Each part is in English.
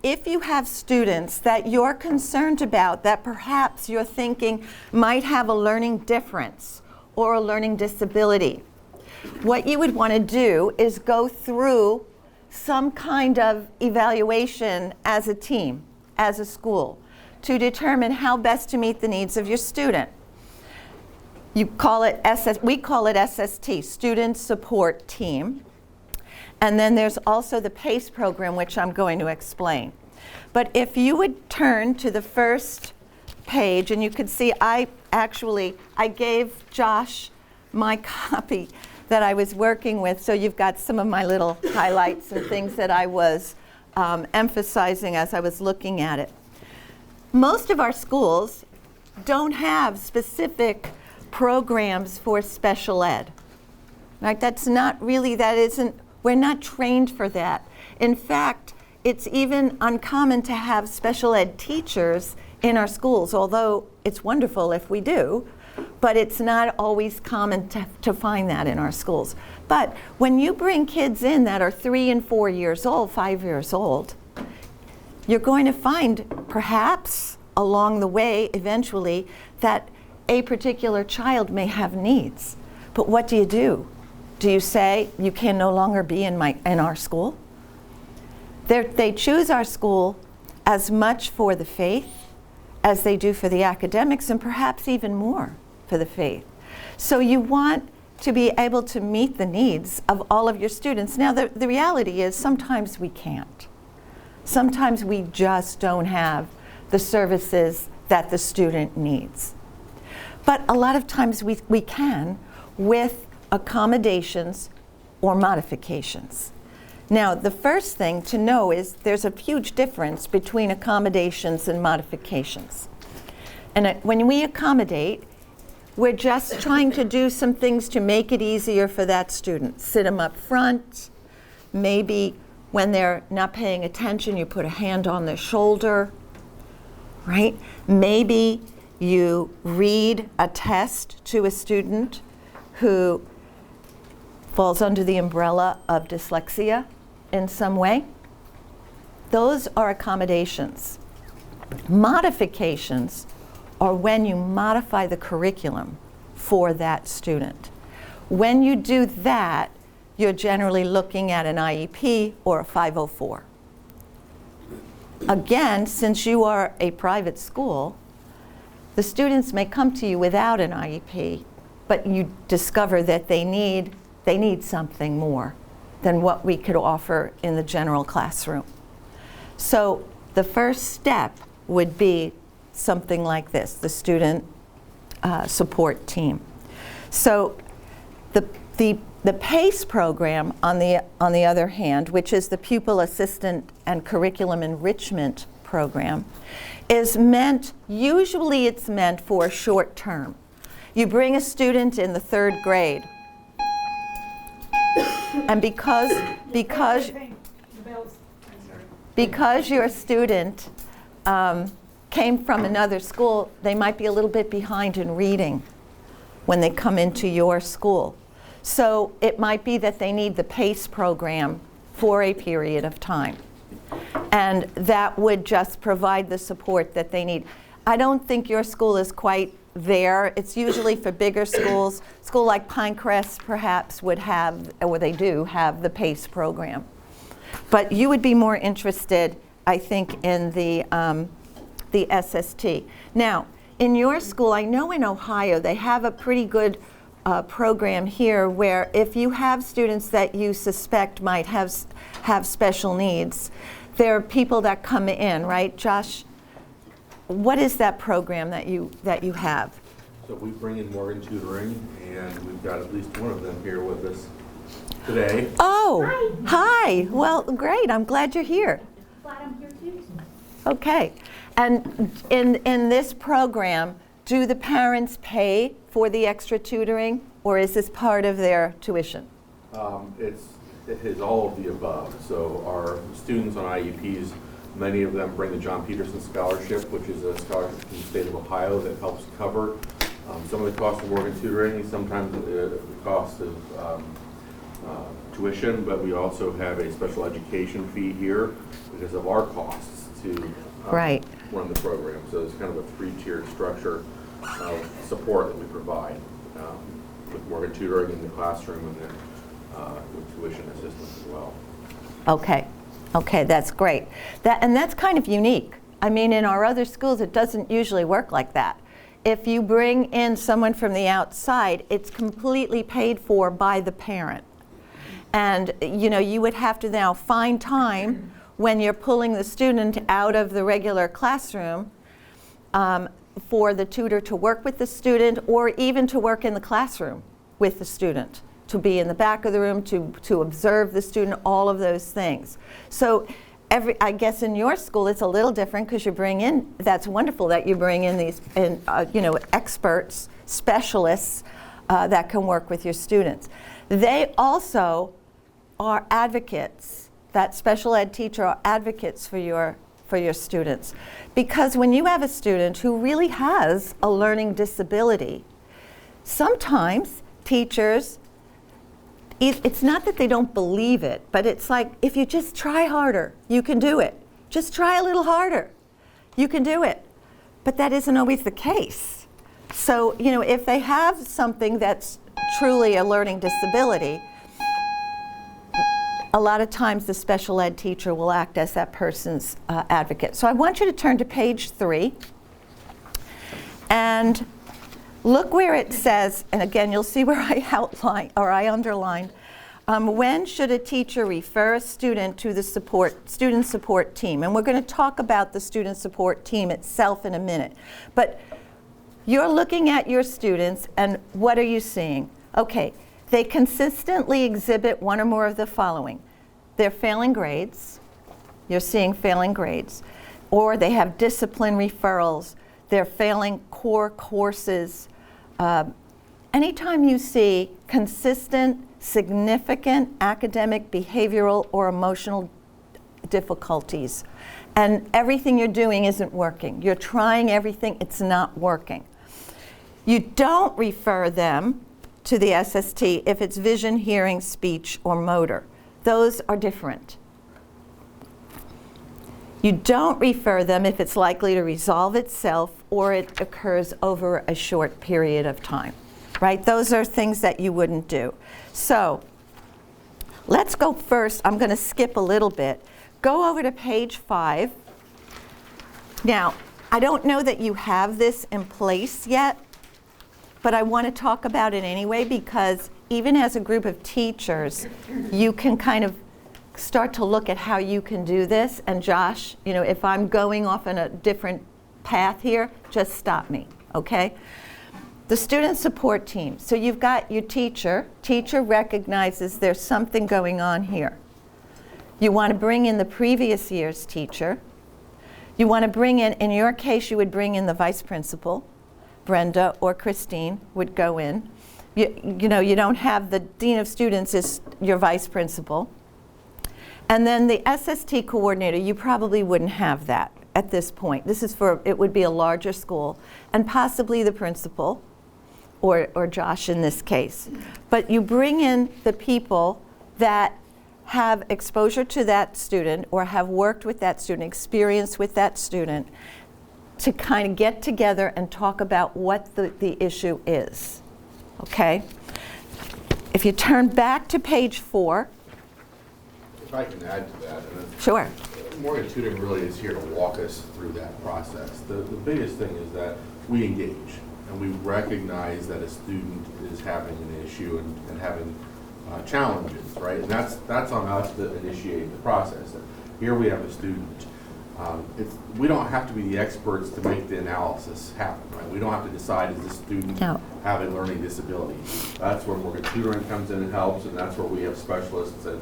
if you have students that you're concerned about, that perhaps you're thinking might have a learning difference or a learning disability, what you would want to do is go through some kind of evaluation as a team, as a school, to determine how best to meet the needs of your student. We call it SST, Student Support Team. And then there's also the PACE program, which I'm going to explain. But if you would turn to the first page, and you could see I gave Josh my copy that I was working with, so you've got some of my little highlights and things that I was emphasizing as I was looking at it. Most of our schools don't have specific programs for special ed. Right? We're not trained for that. In fact, it's even uncommon to have special ed teachers in our schools, although it's wonderful if we do, but it's not always common to find that in our schools. But when you bring kids in that are 3 and 4 years old, 5 years old, you're going to find perhaps along the way eventually that a particular child may have needs. But what do? Do you say you can no longer be in our school? They choose our school as much for the faith as they do for the academics, and perhaps even more for the faith. So you want to be able to meet the needs of all of your students. Now the reality is sometimes we can't. Sometimes we just don't have the services that the student needs. But a lot of times we can with accommodations or modifications. Now, the first thing to know is there's a huge difference between accommodations and modifications. And when we accommodate, we're just trying to do some things to make it easier for that student. Sit them up front. Maybe when they're not paying attention, you put a hand on their shoulder, right? Maybe you read a test to a student who falls under the umbrella of dyslexia in some way. Those are accommodations. Modifications are when you modify the curriculum for that student. When you do that, you're generally looking at an IEP or a 504. Again, since you are a private school, the students may come to you without an IEP, but you discover that they need something more than what we could offer in the general classroom. So the first step would be something like this, the student support team. So the PACE program, on the other hand, which is the Pupil Assistant and Curriculum Enrichment Program, is usually it's meant for short term. You bring a student in the 3rd grade, and because your student came from another school, they might be a little bit behind in reading when they come into your school. So it might be that they need the PACE program for a period of time. And that would just provide the support that they need. I don't think your school is quite there. It's usually for bigger schools. School like Pinecrest perhaps would have, or they do have, the PACE program. But you would be more interested, I think, in the SST. Now, in your school, I know in Ohio they have a pretty good program here where if you have students that you suspect might have special needs, there are people that come in, right? Josh, what is that program that you have? So we bring in Morgan Tutoring, and we've got at least one of them here with us today. Oh, hi. Well, great. I'm glad you're here. Glad I'm here too. Okay. And in this program, do the parents pay for the extra tutoring, or is this part of their tuition? It is all of the above. So our students on IEPs, many of them bring the John Peterson Scholarship, which is a scholarship from the state of Ohio that helps cover some of the cost of Morgan Tutoring, sometimes the cost of tuition, but we also have a special education fee here because of our costs to Right. run the program. So it's kind of a three-tiered structure of support that we provide with Morgan tutoring in the classroom and then with tuition assistance as well. Okay. Okay, that's great. And that's kind of unique. I mean, in our other schools, it doesn't usually work like that. If you bring in someone from the outside, it's completely paid for by the parent. And you would have to now find time when you're pulling the student out of the regular classroom for the tutor to work with the student, or even to work in the classroom with the student, to be in the back of the room, to observe the student, all of those things. So I guess in your school it's a little different because you bring in, that's wonderful that you bring in these experts, specialists that can work with your students. They also are advocates. That special ed teacher are advocates for your students. Because when you have a student who really has a learning disability, sometimes teachers, it's not that they don't believe it, but it's like, if you just try harder, you can do it. Just try a little harder, you can do it. But that isn't always the case. So, if they have something that's truly a learning disability, a lot of times the special ed teacher will act as that person's advocate. So I want you to turn to page 3 and look where it says, and again you'll see where I outline or I underlined, when should a teacher refer a student to the student support team? And we're going to talk about the student support team itself in a minute. But you're looking at your students and what are you seeing? Okay. They consistently exhibit one or more of the following. They're failing grades. You're seeing failing grades. Or they have discipline referrals. They're failing core courses. Anytime you see consistent, significant academic, behavioral, or emotional difficulties, and everything you're doing isn't working, you're trying everything, it's not working. You don't refer them to the SST if it's vision, hearing, speech, or motor. Those are different. You don't refer them if it's likely to resolve itself or it occurs over a short period of time, right? Those are things that you wouldn't do. So let's go first. I'm going to skip a little bit. Go over to page 5. Now, I don't know that you have this in place yet, but I want to talk about it anyway because even as a group of teachers, you can kind of start to look at how you can do this. And Josh, if I'm going off on a different path here, just stop me, okay? The student support team. So you've got your teacher. Teacher recognizes there's something going on here. You want to bring in the previous year's teacher. You want to bring in your case, you would bring in the vice principal. Brenda or Christine would go in. You don't have the dean of students as your vice principal. And then the SST coordinator, you probably wouldn't have that at this point. This is it would be a larger school, and possibly the principal, or Josh in this case. But you bring in the people that have exposure to that student or have worked with that student, experience with that student, to kind of get together and talk about what the issue is, okay? If you turn back to page 4. If I can add to that. Sure. Morgan Tutoring really is here to walk us through that process. The biggest thing is that we engage and we recognize that a student is having an issue and having challenges, right? And that's on us to initiate the process. Here we have a student. We don't have to be the experts to make the analysis happen, right? We don't have to decide, is this student have a learning disability? That's where Morgan Tutoring comes in and helps, and that's where we have specialists and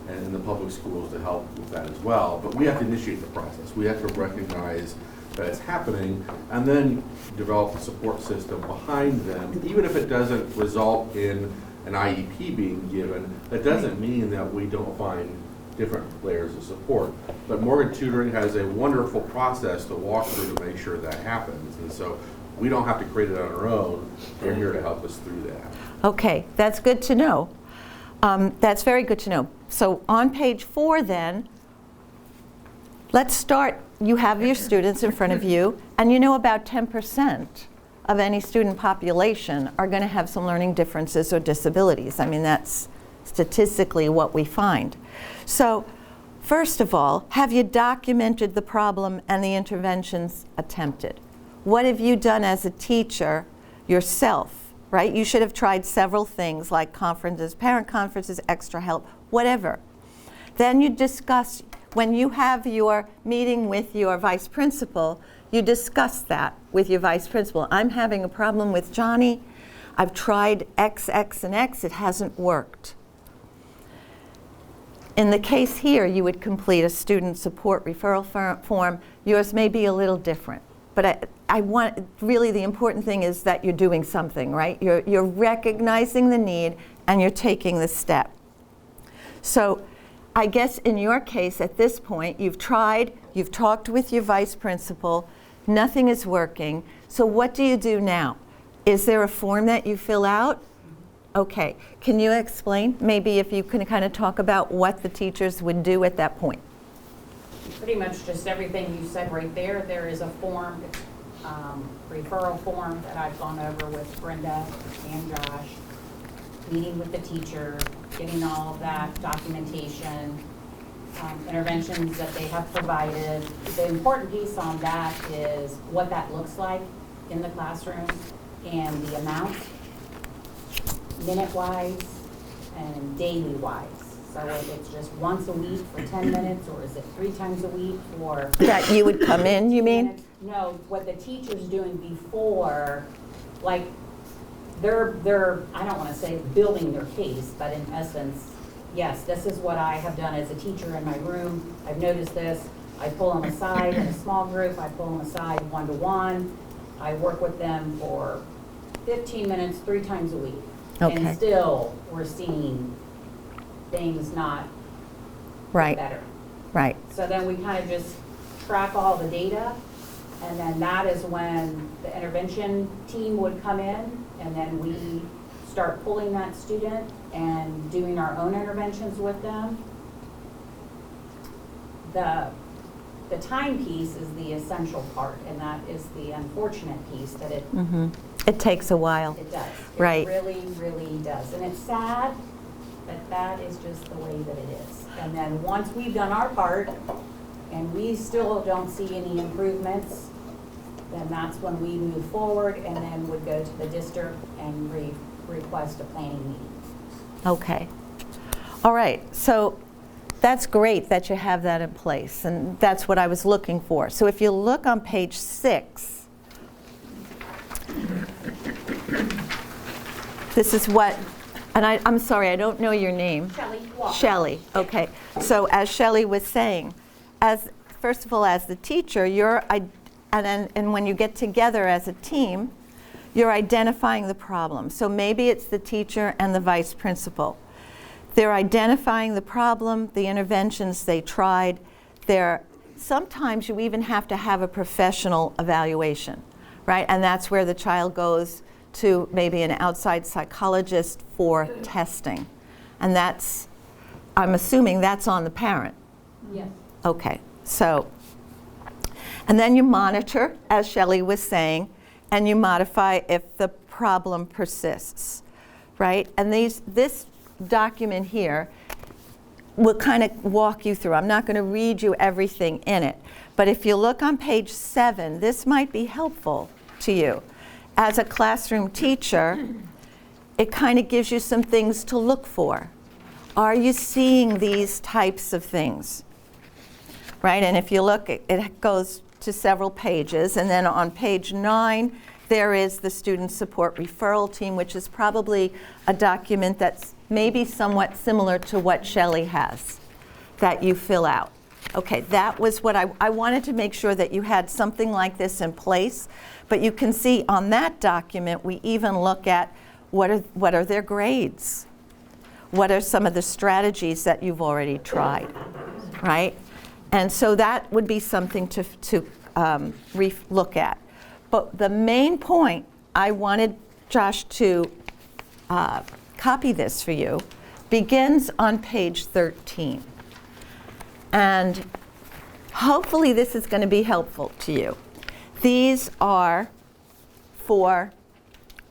in the public schools to help with that as well. But we have to initiate the process. We have to recognize that it's happening and then develop a support system behind them. Even if it doesn't result in an IEP being given, that doesn't mean that we don't find different layers of support. But Morgan Tutoring has a wonderful process to walk through to make sure that happens. And so we don't have to create it on our own. They're here to help us through that. Okay, that's good to know. That's very good to know. So on page 4 then, let's start. You have your students in front of you, and you know about 10% of any student population are going to have some learning differences or disabilities. I mean, that's statistically what we find. So first of all, have you documented the problem and the interventions attempted? What have you done as a teacher yourself, right? You should have tried several things like conferences, parent conferences, extra help, whatever. Then you discuss, when you have your meeting with your vice principal, you discuss that with your vice principal. I'm having a problem with Johnny. I've tried X, X, and X. It hasn't worked. In the case here, you would complete a student support referral form. Yours may be a little different. But I want, really the important thing is that you're doing something, right? You're recognizing the need and you're taking the step. So I guess in your case at this point, you've tried, you've talked with your vice principal, nothing is working. So what do you do now? Is there a form that you fill out? Okay, can you explain? Maybe if you can kind of talk about what the teachers would do at that point. Pretty much just everything you said right there. There is a form, referral form that I've gone over with Brenda and Josh, meeting with the teacher, getting all of that documentation, interventions that they have provided. The important piece on that is what that looks like in the classroom and the amount, minute-wise and daily-wise. So if it's just once a week for 10 minutes, or is it 3 times a week for... That you would come in, you mean? Minutes? No, what the teacher's doing before, like, they're, I don't want to say building their case, but in essence, yes, this is what I have done as a teacher in my room. I've noticed this. I pull them aside in a small group. I pull them aside one-to-one. I work with them for 15 minutes, 3 times a week. Okay. And still, we're seeing things not Right. better. Right. So then we kind of just track all the data, and then that is when the intervention team would come in, and then we start pulling that student and doing our own interventions with them. The time piece is the essential part, and that is the unfortunate piece that it It takes a while. it does. Right. It really, really does. And it's sad, but that is just the way that it is. And then once we've done our part, and we still don't see any improvements, then that's when we move forward and then would go to the district and request a planning meeting. Okay. All right. So that's great that you have that in place, and that's what I was looking for. So if you look on page 6, this is what, and I'm sorry, I don't know your name. Shelley Walker. Shelley, okay. So as Shelley was saying, first of all, as the teacher, and when you get together as a team, you're identifying the problem. So maybe it's the teacher and the vice principal. They're identifying the problem, the interventions they tried. Sometimes you even have to have a professional evaluation, right? And that's where the child goes to maybe an outside psychologist for testing. And I'm assuming that's on the parent. Yes. Okay, so, and then you monitor, as Shelley was saying, and you modify if the problem persists, right? And this document here will kind of walk you through. I'm not going to read you everything in it, but if you look on page 7, this might be helpful to you. As a classroom teacher, it kind of gives you some things to look for. Are you seeing these types of things? Right, and if you look, it goes to several pages, and then on page 9, there is the student support referral team, which is probably a document that's maybe somewhat similar to what Shelley has, that you fill out. Okay, that was what I wanted to make sure that you had something like this in place, but you can see on that document, we even look at what are their grades? What are some of the strategies that you've already tried, right? And so that would be something to look at. But the main point, I wanted Josh to copy this for you, begins on page 13. And hopefully this is going to be helpful to you. These are for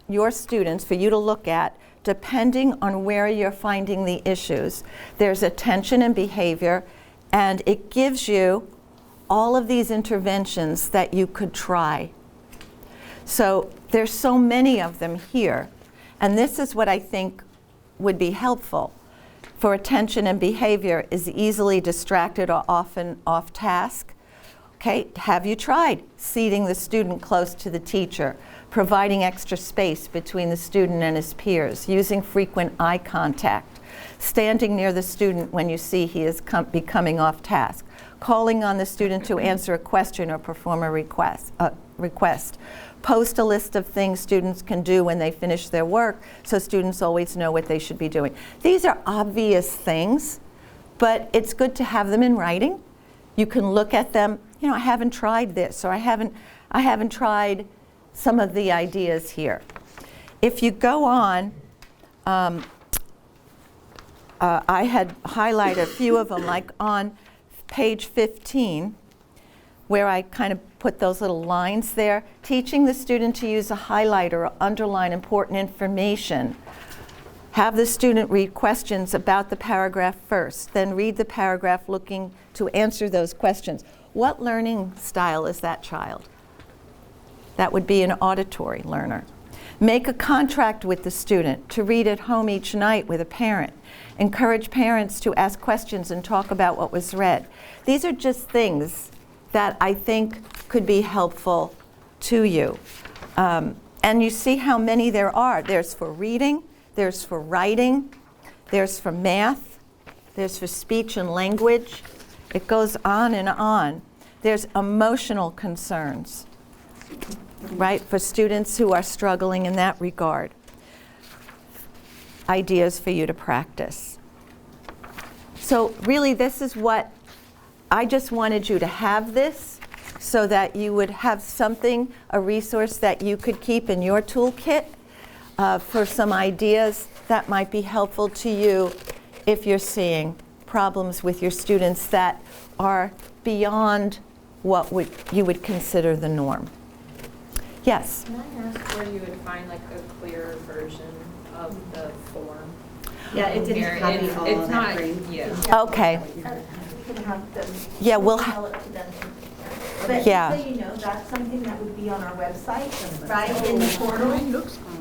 your students, for you to look at, depending on where you're finding the issues. There's attention and behavior, and it gives you all of these interventions that you could try. So there's so many of them here, and this is what I think would be helpful. For attention and behavior is easily distracted or often off task. Okay, have you tried seating the student close to the teacher, providing extra space between the student and his peers, using frequent eye contact, standing near the student when you see he is becoming off task, calling on the student to answer a question or perform a request, post a list of things students can do when they finish their work so students always know what they should be doing. These are obvious things, but it's good to have them in writing. You can look at them, you know, I haven't tried this, or I haven't tried some of the ideas here. If you go on, I had highlighted a few of them, like on page 15, where I kind of put those little lines there. Teaching the student to use a highlighter or underline important information. Have the student read questions about the paragraph first, then read the paragraph looking to answer those questions. What learning style is that child? That would be an auditory learner. Make a contract with the student to read at home each night with a parent. Encourage parents to ask questions and talk about what was read. These are just things that I think could be helpful to you. And you see how many there are. There's for reading, there's for writing, there's for math, there's for speech and language. It goes on and on. There's emotional concerns, right, for students who are struggling in that regard. Ideas for you to practice. So really, this is what I just wanted you to have, this so that you would have something, a resource that you could keep in your toolkit for some ideas that might be helpful to you if you're seeing problems with your students that are beyond what you would consider the norm. Yes? Can I ask where you would find like a clearer version of the form? Yeah, it didn't Here, copy all it's of not, that. yeah. Okay. We can have them. Yeah, we'll tell it to them. But Yeah. just so you know, that's something that would be on our website, right, in the portal.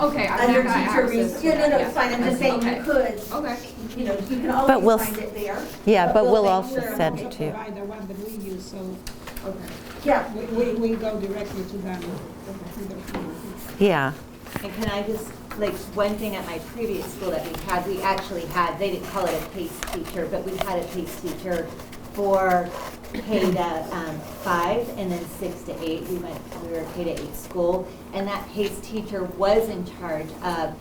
Okay, I've Under never had teacher access resources. to Yeah, no, that no, yet. it's fine, I'm just saying you Okay. could, Okay. you know, you can But we'll always find it there. Yeah, but we'll make also sure- send it to you. Provide the one that we use, so Yeah. we go directly to them. Yeah. And can I just, like, one thing at my previous school that we actually had, they didn't call it a PACE teacher, but we had a PACE teacher for K to 5 and then 6 to 8. We were a K to 8 school, and that PACE teacher was in charge of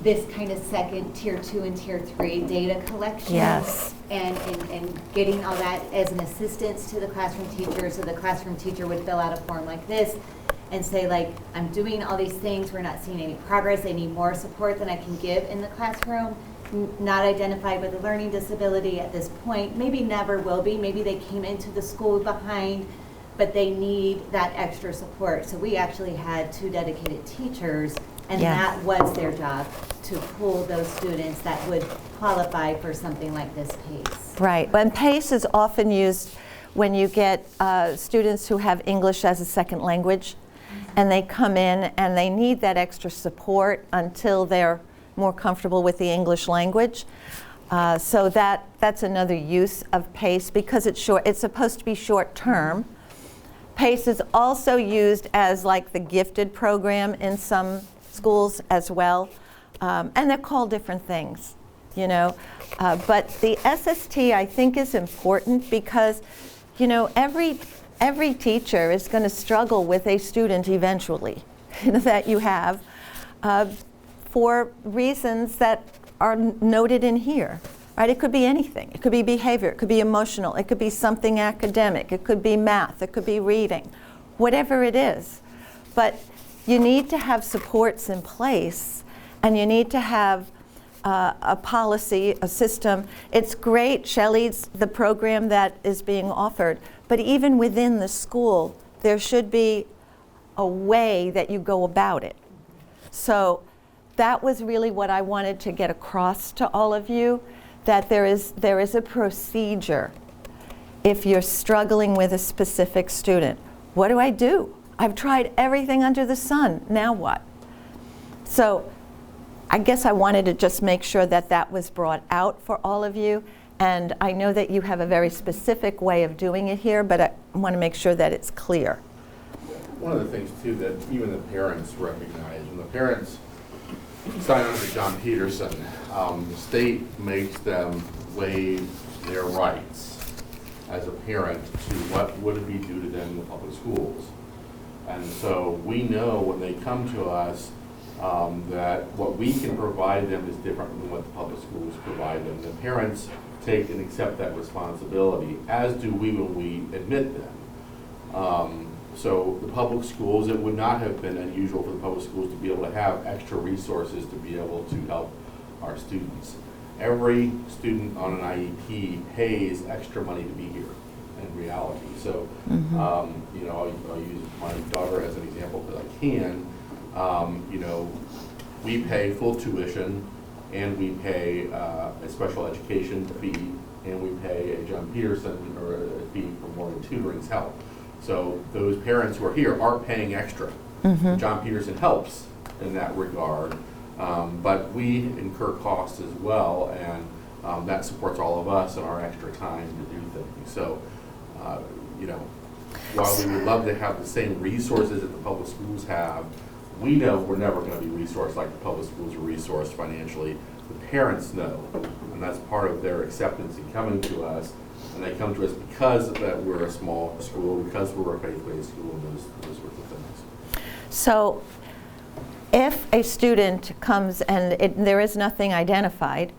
this kind of second tier 2 and tier 3 data collection. Yes. And getting all that as an assistance to the classroom teacher, so the classroom teacher would fill out a form like this and say, like, I'm doing all these things, we're not seeing any progress, they need more support than I can give in the classroom, not identified with a learning disability at this point, maybe never will be, maybe they came into the school behind, but they need that extra support. So we actually had 2 dedicated teachers, and Yeah. that was their job, to pull those students that would qualify for something like this PACE. Right. And PACE is often used when you get students who have English as a second language, and they come in and they need that extra support until they're more comfortable with the English language. So that's another use of PACE because it's short. It's supposed to be short term. PACE is also used as like the gifted program in some schools as well, and they're called different things, you know. But the SST I think is important because, you know, every teacher is going to struggle with a student eventually, that you have, for reasons that are noted in here, right? It could be anything. It could be behavior. It could be emotional. It could be something academic. It could be math. It could be reading, whatever it is. But you need to have supports in place, and you need to have a policy, a system. It's great, Shelley's the program that is being offered, but even within the school, there should be a way that you go about it. So that was really what I wanted to get across to all of you, that there is a procedure if you're struggling with a specific student. What do I do? I've tried everything under the sun. Now what? So I guess I wanted to just make sure that that was brought out for all of you. And I know that you have a very specific way of doing it here, but I want to make sure that it's clear. One of the things too that even the parents recognize, when the parents sign on to John Peterson, the state makes them waive their rights as a parent to what would be due to them in the public schools. And so we know when they come to us that what we can provide them is different than what the public schools provide them. The parents take and accept that responsibility, as do we when we admit them. So the public schools, it would not have been unusual for the public schools to be able to have extra resources to be able to help our students. Every student on an IEP pays extra money to be here in reality. So, you know, I'll use my daughter as an example because I can. You know, we pay full tuition and we pay a special education fee and we pay a John Peterson or a fee for Morgan Tutoring's help. So those parents who are here are paying extra. John Peterson helps in that regard, but we incur costs as well, and that supports all of us and our extra time to do things. So, you know, while we would love to have the same resources that the public schools have, we know we're never going to be resourced like the public schools are resourced financially. The parents know, and that's part of their acceptance in coming to us. And they come to us because that we're a small school, because we're a faith-based school, and those sorts of things. So if a student comes and there is nothing identified,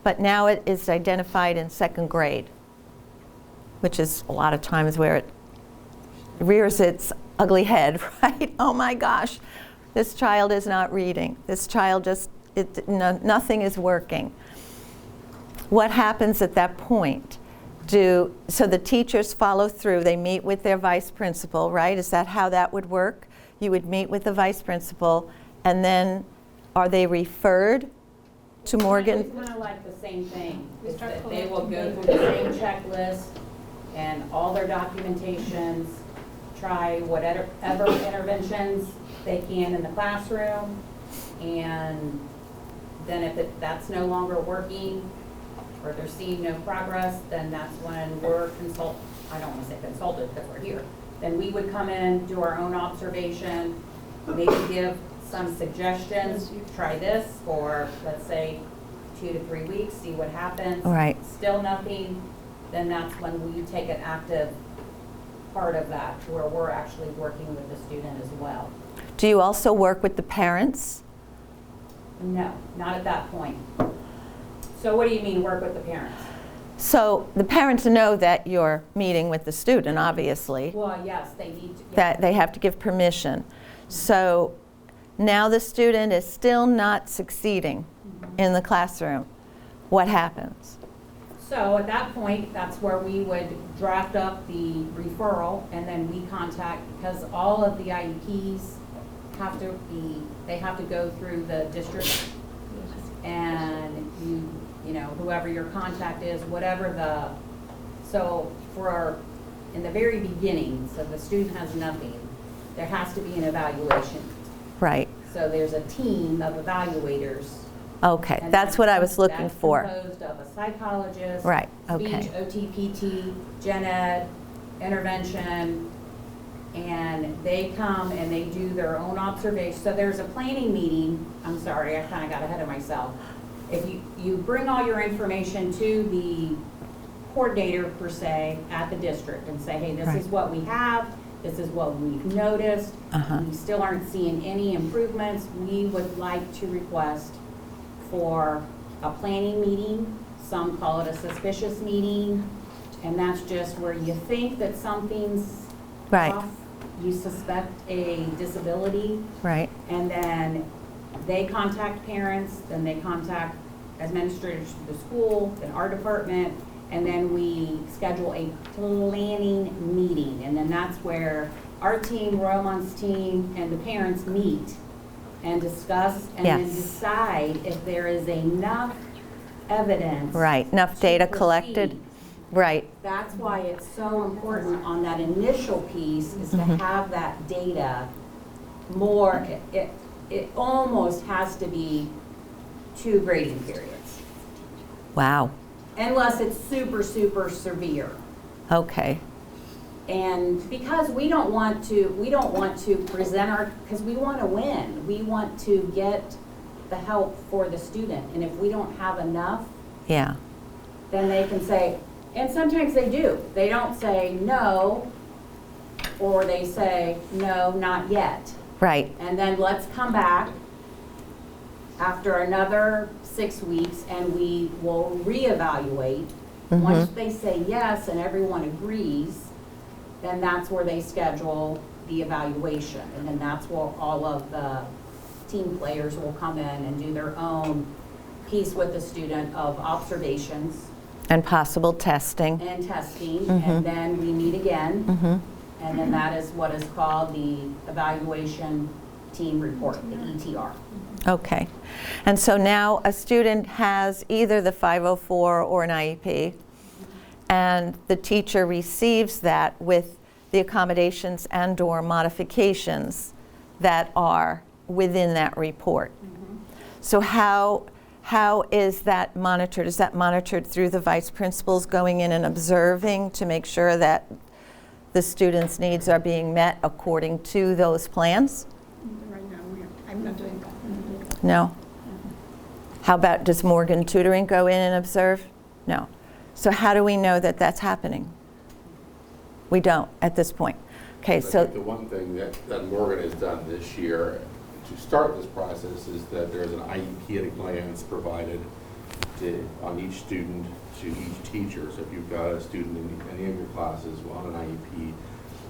but now it is identified in second grade, which is a lot of times where it rears its ugly head, right? Oh my gosh, this child is not reading. This child just, nothing is working. What happens at that point? So the teachers follow through, they meet with their vice principal, right? Is that how that would work? You would meet with the vice principal, and then are they referred to Morgan? It's kind of like the same thing. Is that they will go through the same checklist and all their documentations, try whatever interventions they can in the classroom, and then if that's no longer working, or they're seeing no progress, then that's when we're I don't want to say consulted because we're here. Then we would come in, do our own observation, maybe give some suggestions, try this for, let's say, 2 to 3 weeks, see what happens. Right. Still nothing, then that's when we take an active part of that, where we're actually working with the student as well. Do you also work with the parents? No, not at that point. So what do you mean work with the parents? So the parents know that you're meeting with the student, obviously. Well, yes, they need to. That they have to give permission. So now the student is still not succeeding in the classroom. What happens? So at that point, that's where we would draft up the referral, and then we contact, because all of the IEPs have to go through the district, and you know, whoever your contact is, in the very beginning, so the student has nothing, there has to be an evaluation. Right. So there's a team of evaluators. Okay, And that's what I was looking that's for. composed of a psychologist, Right, okay. speech, OT, PT, gen ed, intervention, and they come and they do their own observation. So there's a planning meeting. I'm sorry, I kind of got ahead of myself. If you bring all your information to the coordinator, per se, at the district and say, hey, this Right. is what we have, this is what we've noticed, Uh-huh. we still aren't seeing any improvements, we would like to request for a planning meeting. Some call it a suspicious meeting, and that's just where you think that something's Right. off. You suspect a disability, Right. and then they contact parents, then they contact administrators of the school, then our department, and then we schedule a planning meeting. And then that's where our team, Royalmont's team, and the parents meet and discuss and then Yes. decide if there is enough evidence. Right, enough to data proceed. collected. Right, That's why it's so important on that initial piece is to have that data more, it almost has to be 2 grading periods. wow, Unless it's super, super severe. okay, And because we don't want to present because we want to win. We want to get the help for the student. And if we don't have enough, yeah, then they can say, and sometimes they do. They don't say no, or they say, no, not yet. right, And then let's come back after another 6 weeks and we will reevaluate. Once they say yes and everyone agrees, then that's where they schedule the evaluation. And then that's where all of the team players will come in and do their own piece with the student of observations and possible testing. and testing. And then we meet again. And then that is what is called the evaluation team report, the ETR. Okay. And so now a student has either the 504 or an IEP, and the teacher receives that with the accommodations and/or modifications that are within that report. So how is that monitored? Is that monitored through the vice principals going in and observing to make sure that the students' needs are being met according to those plans? Right now, I'm not doing that. No? How about, does Morgan Tutoring go in and observe? No. So how do we know that that's happening? We don't at this point. Okay, I so, think the one thing that Morgan has done this year to start this process is that there's an IEP at a glance provided on each student to each teacher. So if you've got a student in any of your classes on an IEP,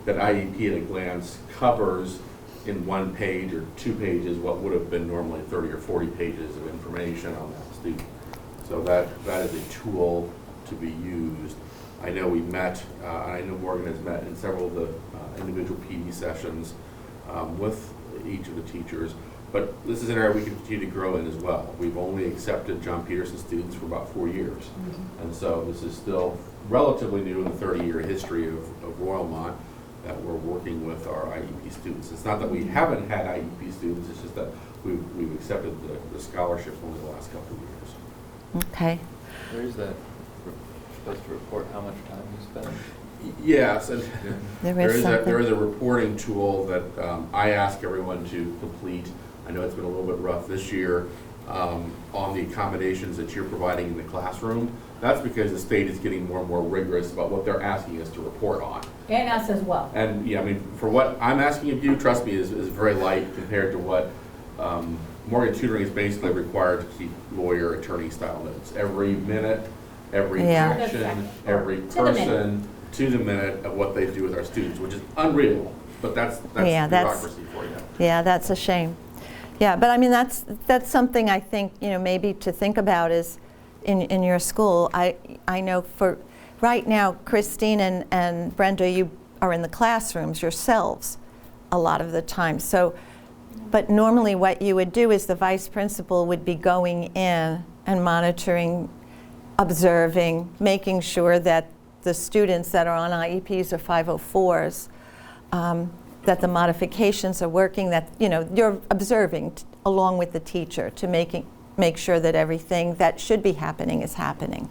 that IEP at a glance covers in 1 page or 2 pages what would have been normally 30 or 40 pages of information on that student. So that is a tool to be used. I know we met, I know Morgan has met in several of the individual PD sessions with each of the teachers, but this is an area we can continue to grow in as well. We've only accepted John Peterson students for about 4 years. And so this is still relatively new in the 30-year history of Royalmont that we're working with our IEP students. It's not that we haven't had IEP students, it's just that we've accepted the scholarships only the last couple of years. okay. Where is that supposed to report how much time you spend? Yes, and There is something. there is a reporting tool that I ask everyone to complete. I know it's been a little bit rough this year on the accommodations that you're providing in the classroom. That's because the state is getting more and more rigorous about what they're asking us to report on. And us as well. And yeah, I mean, for what I'm asking of you, trust me, is very light compared to what Morgan Tutoring is basically required to keep lawyer, attorney style notes. Every minute, every Yeah. action, every To the minute. person, to the minute of what they do with our students, which is unreal. But that's Yeah, that's- bureaucracy for you. Yeah, that's a shame. Yeah, but I mean, that's something I think, maybe to think about is in your school. I know for right now, Christine and Brenda, you are in the classrooms yourselves a lot of the time. So, but normally what you would do is the vice principal would be going in and monitoring, observing, making sure that the students that are on IEPs or 504s, that the modifications are working, that you're observing along with the teacher to make sure that everything that should be happening is happening.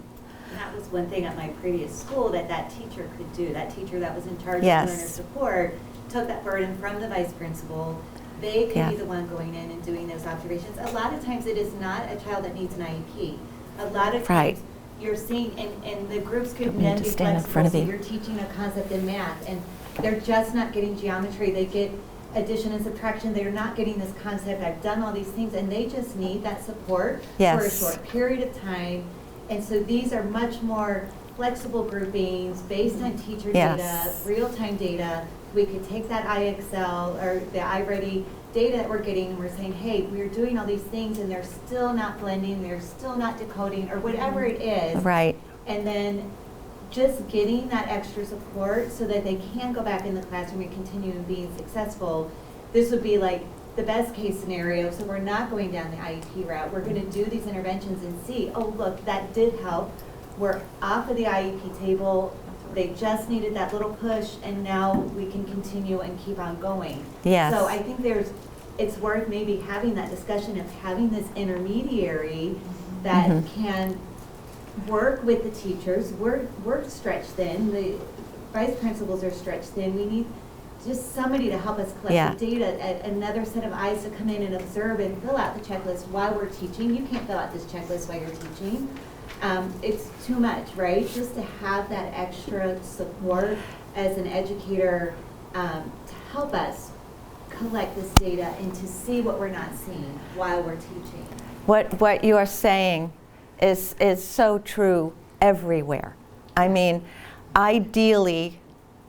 And that was one thing at my previous school that teacher could do. That teacher that was in charge Yes. of learner support took that burden from the vice principal. They could Yeah. be the one going in and doing those observations. A lot of times it is not a child that needs an IEP. A lot of Right. times you're seeing, and the groups could Don't need then to be stand in flexible. front of So you. you're teaching a concept in math and they're just not getting geometry. They get addition and subtraction. They're not getting this concept. I've done all these things and they just need that support for a Yes. short period of time. And so these are much more flexible groupings based on teacher Yes. data, real-time data. We could take that IXL or the iReady data that we're getting and we're saying, hey, we're doing all these things and they're still not blending, they're still not decoding, or whatever it is. Right. And then just getting that extra support so that they can go back in the classroom and continue being successful. This would be like the best case scenario. So we're not going down the IEP route. We're going to do these interventions and see, oh, look, that did help. We're off of the IEP table. They just needed that little push, and now we can continue and keep on going. Yes. So I think it's worth maybe having that discussion of having this intermediary that can work with the teachers. We're stretched thin. The vice principals are stretched thin. We need just somebody to help us collect the data, another set of eyes to come in and observe and fill out the checklist while we're teaching. You can't fill out this checklist while you're teaching. It's too much, right? Just to have that extra support as an educator to help us collect this data and to see what we're not seeing while we're teaching. What you are saying is so true everywhere. I mean, ideally,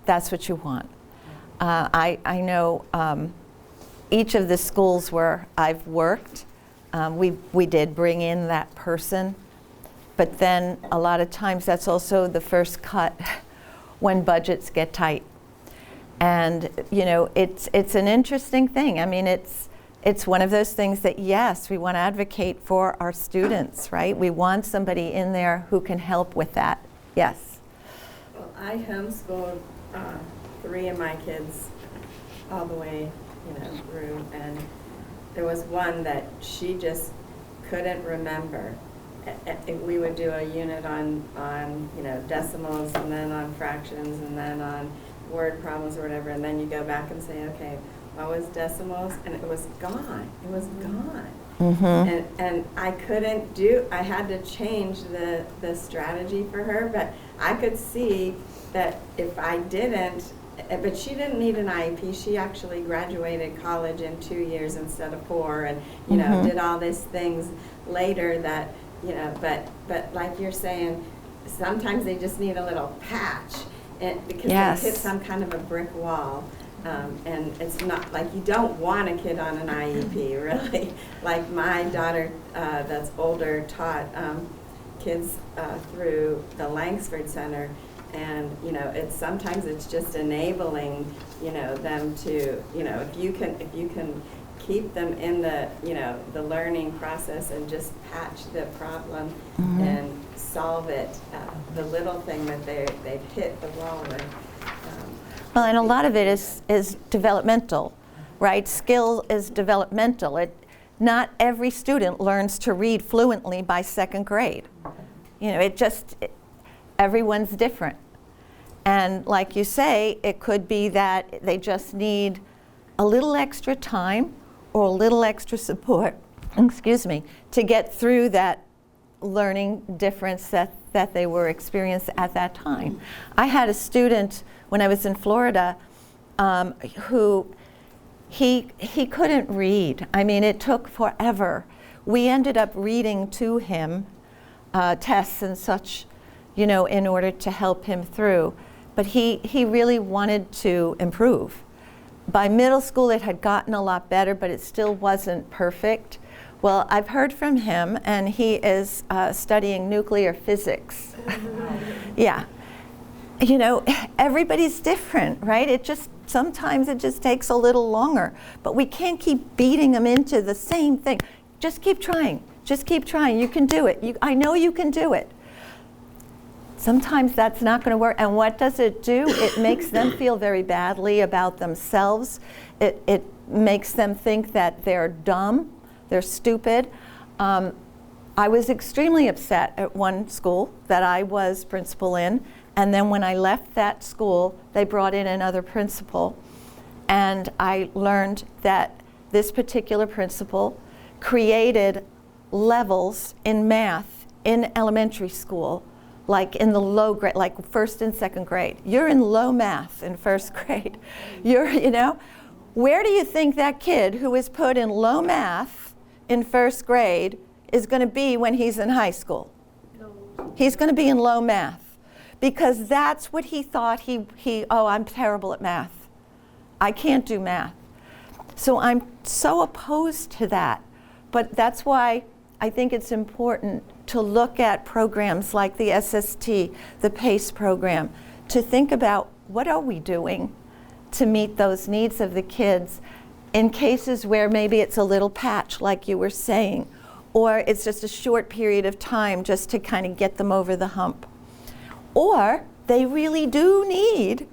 that's what you want. I know each of the schools where I've worked, we did bring in that person, but then a lot of times that's also the first cut when budgets get tight. And you know, it's an interesting thing. I mean, it's one of those things that, yes, we want to advocate for our students, right? We want somebody in there who can help with that. Yes. Well, I homeschooled 3 of my kids all the way, through, and there was one that she just couldn't remember. We would do a unit on decimals, and then on fractions, and then on word problems or whatever, and then you go back and say, okay, what was decimals? And it was gone. It was gone. And I had to change the strategy for her, but I could see that if I didn't, but she didn't need an IEP. She actually graduated college in 2 years instead of 4, and did all these things later that, but like you're saying, sometimes they just need a little patch, because they hit some kind of a brick wall. And it's not like you don't want a kid on an IEP, really. Like my daughter that's older taught kids through the Langsford Center, and sometimes it's just enabling them to if you can keep them in the learning process and just patch the problem and solve it, the little thing that they've hit the wall with. Well, and a lot of it is developmental, right? Skill is developmental. Not every student learns to read fluently by 2nd grade. Everyone's different. And like you say, it could be that they just need a little extra time or a little extra support, to get through that learning difference that they were experiencing at that time. I had a student when I was in Florida who he couldn't read. I mean, it took forever. We ended up reading to him tests and such, in order to help him through. But he really wanted to improve. By middle school, it had gotten a lot better, but it still wasn't perfect. Well, I've heard from him, and he is studying nuclear physics. Yeah. Everybody's different, right? Sometimes it just takes a little longer, but we can't keep beating them into the same thing. Just keep trying. Just keep trying. You can do it. I know you can do it. Sometimes that's not going to work. And what does it do? It makes them feel very badly about themselves. It makes them think that they're dumb, they're stupid. I was extremely upset at one school that I was principal in. And then when I left that school, they brought in another principal. And I learned that this particular principal created levels in math in elementary school, like in the low grade, like 1st and 2nd grade. You're in low math in 1st grade. Where do you think that kid who is put in low math in 1st grade is going to be when he's in high school? He's going to be in low math. Because that's what he thought I'm terrible at math. I can't do math. So I'm so opposed to that. But that's why I think it's important to look at programs like the SST, the PACE program, to think about what are we doing to meet those needs of the kids in cases where maybe it's a little patch, like you were saying, or it's just a short period of time just to kind of get them over the hump. Or they really do need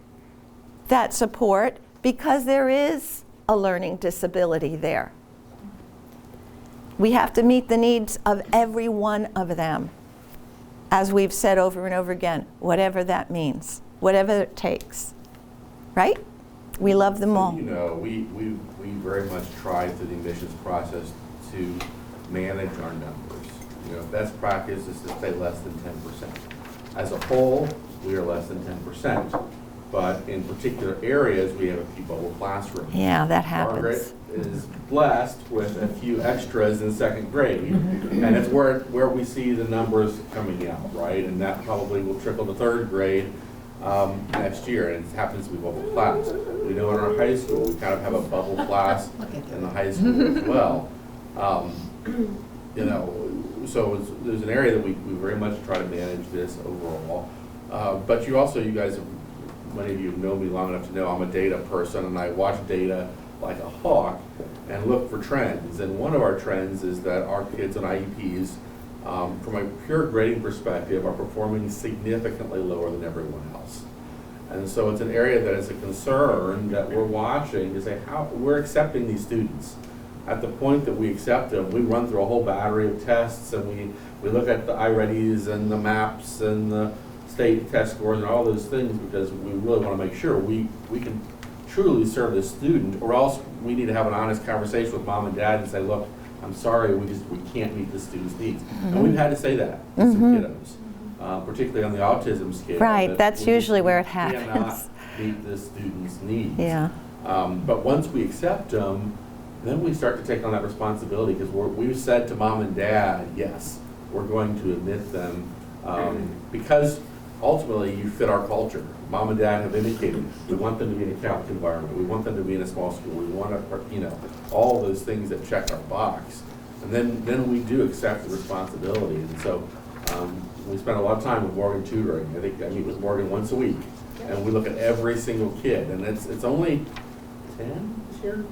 that support because there is a learning disability there. We have to meet the needs of every one of them, as we've said over and over again, whatever that means, whatever it takes, right? We love them all. You know, we very much try through the admissions process to manage our numbers. You know, best practice is to stay less than 10%. As a whole, we are less than 10%, but in particular areas, we have a few bubble classrooms. Yeah, that happens. Margaret is blessed with a few extras in second grade, and it's where we see the numbers coming out, right? And that probably will trickle to third grade next year, and it happens to be bubble class. We know in our high school, we kind of have a bubble class in the high school as well. You know, so there's an area that we very much try to manage this overall. But you guys, many of you know me long enough to know I'm a data person, and I watch data like a hawk and look for trends. And one of our trends is that our kids on IEPs, from a pure grading perspective, are performing significantly lower than everyone else. And so it's an area that is a concern that we're watching to say how we're accepting these students. At the point that we accept them, we run through a whole battery of tests, and we look at the iReadies and the MAPs and the state test scores and all those things, because we really want to make sure we can truly serve the student, or else we need to have an honest conversation with mom and dad and say, look, I'm sorry, we can't meet the student's needs. And we've had to say that to some kiddos, particularly on the autism scale. Right, that's usually where it We happens. cannot meet the student's needs. Yeah. But once we accept them, then we start to take on that responsibility, because we've said to mom and dad, yes, we're going to admit them, because ultimately you fit our culture. Mom and dad have indicated we want them to be in a Catholic environment, we want them to be in a small school, we want to, you know, all those things that check our box. And then we do accept the responsibility. And so we spend a lot of time with Morgan tutoring. I think I meet with Morgan once a week, and we look at every single kid, and it's only 10 this year?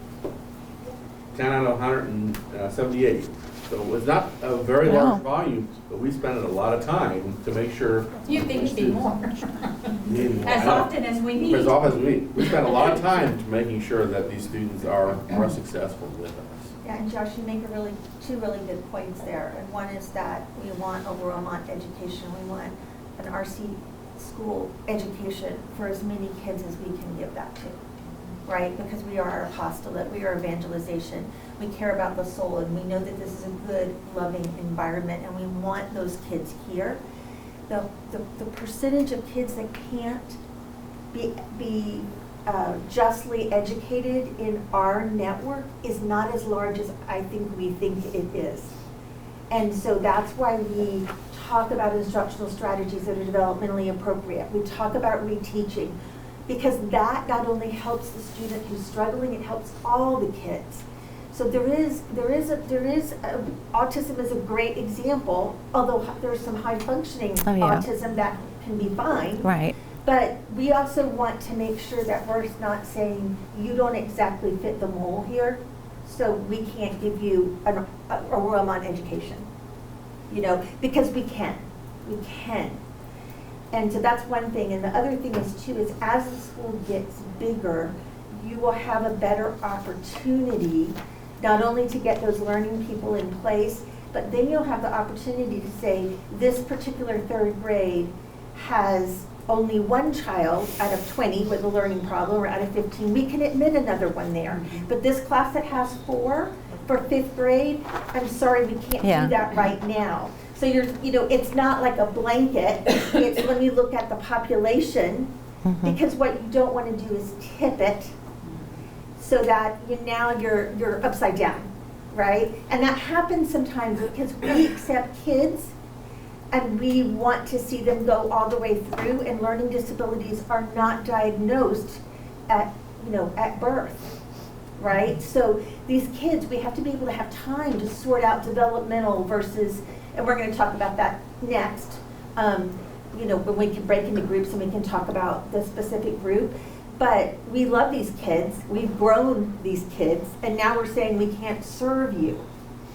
10 out of 178. So it's not a very Wow. large volume, but we spend a lot of time to make sure. You think it'd be more, as often as we need. As often as we need. We spend a lot of time to making sure that these students are successful with us. Yeah, and Josh, you make two really good points there. And one is that we want a Vermont education. We want an RC school education for as many kids as we can give that to, right? Because we are apostolate, we are evangelization. We care about the soul, and we know that this is a good, loving environment, and we want those kids here. The percentage of kids that can't be justly educated in our network is not as large as I think we think it is. And so that's why we talk about instructional strategies that are developmentally appropriate. We talk about reteaching, because that not only helps the student who's struggling, it helps all the kids. So autism is a great example, although there's some high functioning autism that can be fine. Right. But we also want to make sure that we're not saying you don't exactly fit the mold here, so we can't give you a Vermont education, you know, because we can. And so that's one thing. And the other thing is too, is as the school gets bigger, you will have a better opportunity not only to get those learning people in place, but then you'll have the opportunity to say, this particular third grade has only one child out of 20 with a learning problem, or out of 15, we can admit another one there. But this class that has 4 for 5th grade, I'm sorry, we can't do that right now. So it's not like a blanket, it's when you look at the population, because what you don't want to do is tip it so that you're upside down, right? And that happens sometimes because we accept kids and we want to see them go all the way through, and learning disabilities are not diagnosed at birth, right? So these kids, we have to be able to have time to sort out developmental versus, and we're going to talk about that next, you know, when we can break into groups and we can talk about the specific group. But we love these kids, we've grown these kids, and now we're saying we can't serve you.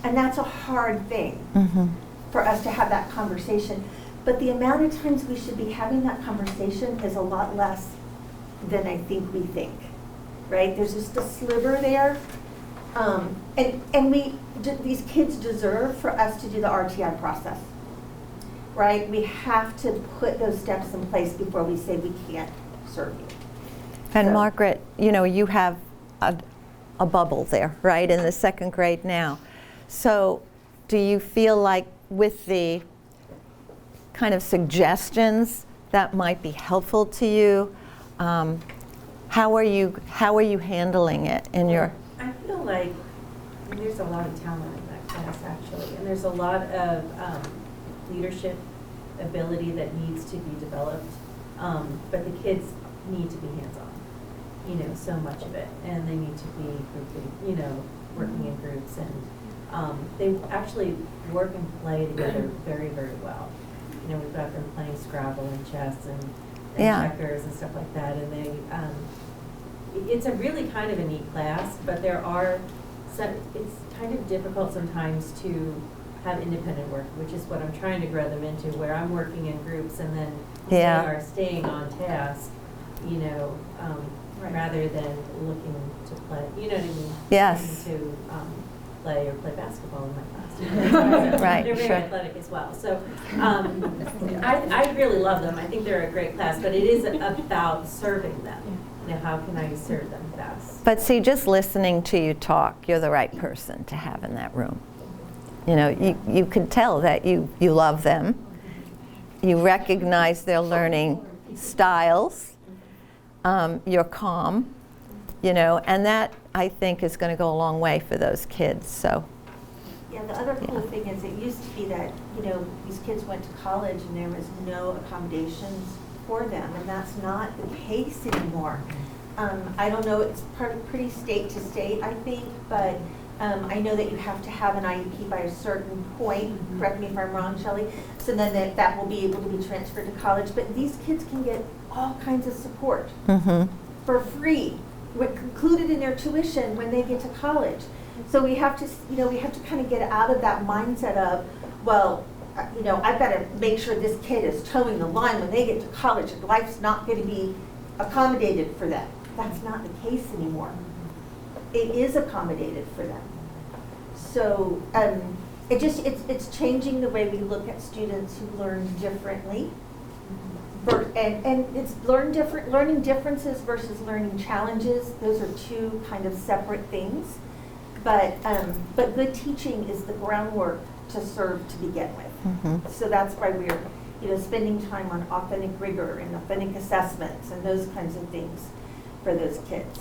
And that's a hard thing for us to have that conversation. But the amount of times we should be having that conversation is a lot less than I think we think, right? There's just a sliver there. And these kids deserve for us to do the RTI process, right? We have to put those steps in place before we say we can't serve you. And So- Margaret, you know, you have a bubble there, right, in the second grade now. So do you feel like with the kind of suggestions that might be helpful to you, how are you handling it in your? I feel like there's a lot of talent in that class, actually, and there's a lot of leadership ability that needs to be developed, but the kids need to be hands-on, you know, so much of it, and they need to be you know, working in groups, and they actually work and play together very, very well. You know, we've got them playing Scrabble and chess and Yeah. checkers and stuff like that, and they, it's a really kind of a neat class, but there are some, it's kind of difficult sometimes to have independent work, which is what I'm trying to grow them into, where I'm working in groups and then they Yeah. are staying on task, you know, rather than looking to play, you know what I mean? Yes. Looking to play or play basketball in my class. Right, They're very sure. athletic as well. So I really love them. I think they're a great class, but it is about serving them. You know, how can I serve them best? But see, just listening to you talk, you're the right person to have in that room. You know, you could tell that you love them. You recognize their learning styles. You're calm, you know, and that, I think, is going to go a long way for those kids. So, Yeah, the other cool thing is it used to be that, you know, these kids went to college and there was no accommodations for them, and that's not the case anymore. I don't know, it's pretty state to state, I think, but I know that you have to have an IEP by a certain point, correct me if I'm wrong, Shelley, so then that will be able to be transferred to college, but these kids can get all kinds of support for free, included in their tuition when they get to college. So we have to, you know, we have to kind of get out of that mindset of, well, you know, I've got to make sure this kid is towing the line when they get to college. Life's not going to be accommodated for them. That's not the case anymore. It is accommodated for them. So it's changing the way we look at students who learn differently. And it's learning differences versus learning challenges. Those are two kind of separate things. But good teaching is the groundwork to serve to begin with. So that's why we're, you know, spending time on authentic rigor and authentic assessments and those kinds of things for those kids.